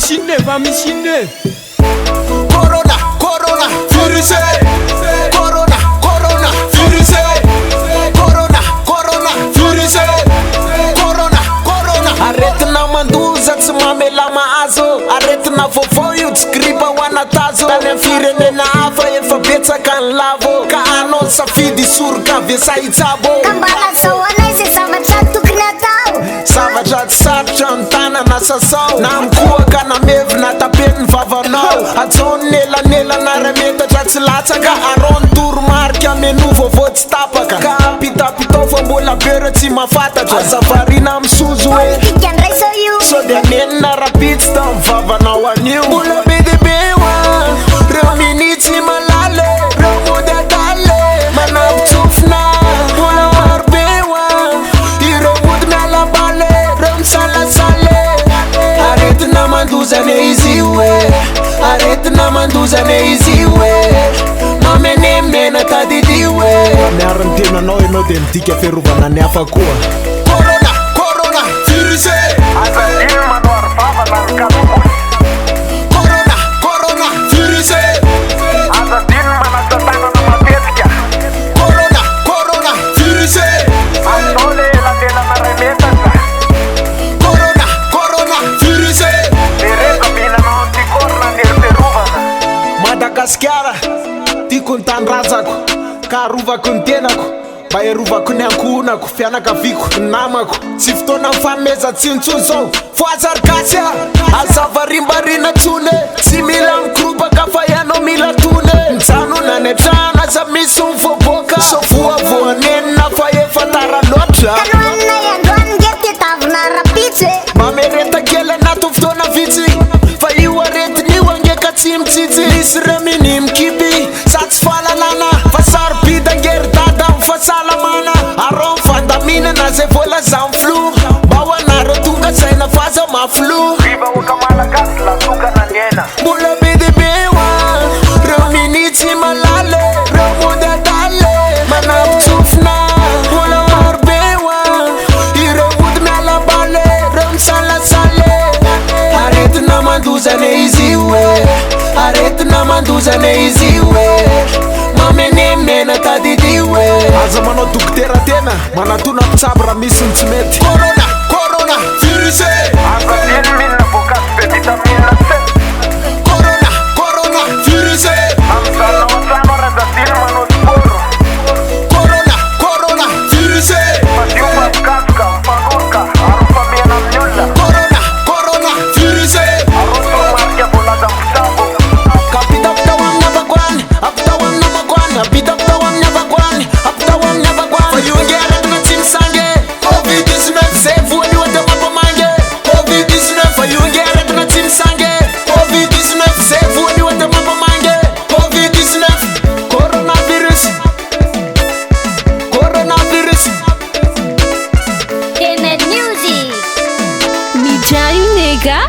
Vamicine. Corona, corona, virus. Corona, corona, virus. Corona, corona, virus. Corona, corona. Aretina manduza tsy mamela mahazo. Aretina vovô io tsy gripa ho anatazo. Tany amin'ny firenena hafa efa betsaka ny lavo. Ka anao safidy soroka avesa hitsabo. Kambana zao anay zay zavatra tokony atao. Zavatra tsy sarotra ny tanana sasao. Na mikoaka na mevina tapeny vavanao. Atsony nelanelana ray metatra tsy latsaka. Arony toromarika menu vovô tsy tapaka. Ka apitapitao fa mbola bera tsy mahafantatra. Azavarina misozo hoe Tikandray zao io. so dia menina rapitsy tamy vavanao anio. Mbola be dia be hoa reo minitsy malale. Reo mody adale manapitsofina. Mbola maro be hoa ireo mody miala bale. Reo misalasale. Aretina mandozane izy hoe. Aretina mandozane izy hoe. Mamenemena tadidi hoe. Miarany tenanao ianao dia midika fiarovana ny hafa koa. Corona, corona, virus. Corona, corona, virus. Corona, corona, virus. Corona, corona, virus. Madagasikara, tiako ny tanindrazako, ka arovako ny tenako. Mba iarovako ny ankohonako, fianakaviako, ny namako. Tsy fotoana mifanomeza tsintsony zao fo azarikasy azavarimbarina tsone. Tsy mila mikropaka fa ianao mila tone. Mijanona ny atrana aza misy mivoaboaka. So voavoanenina fa efa tara loatra. Kanoanay androany nge tetavina rapitsy. Mamereta kely anaty fotoana vitsy. Fa io aretiny io angeka tsy mitsitsy. Misy remini mikiby sa tsy fahalalana. Fa sarobida ngeridada amin'ny fahasalamana. Arao mifandaminana zay voalaza amin'ny flo. Mba ho anareo tonga saina faza maflo. Mbola be dia be hoa reo minitsy malale. Reo mody adale manapitsofina. Mbola maro be hoa ireo mody miala bale. Reo misalasale. Aretina mandozane izy hoe. Aretina mandozane izy hoe. Mamenemena tadidi hoe. Aza manao dokotera tena manatona mpitsabo raha misy ny tsy mety. Corona, corona, virus. Corona, corona, virus. Corona, corona, virus. Corona, corona, virus. Kapitaptawan nabagwan, aptawan nabagwan, apitaptawan nabagwan, aptawan nabagwan. For you get it na tinsange. COVID-19 save when you the mapamange. COVID-19 for you get it na tinsange. COVID-19 save when you the mapamange. COVID-19 coronavirus. Coronavirus. Tenet Music. Mijai nega.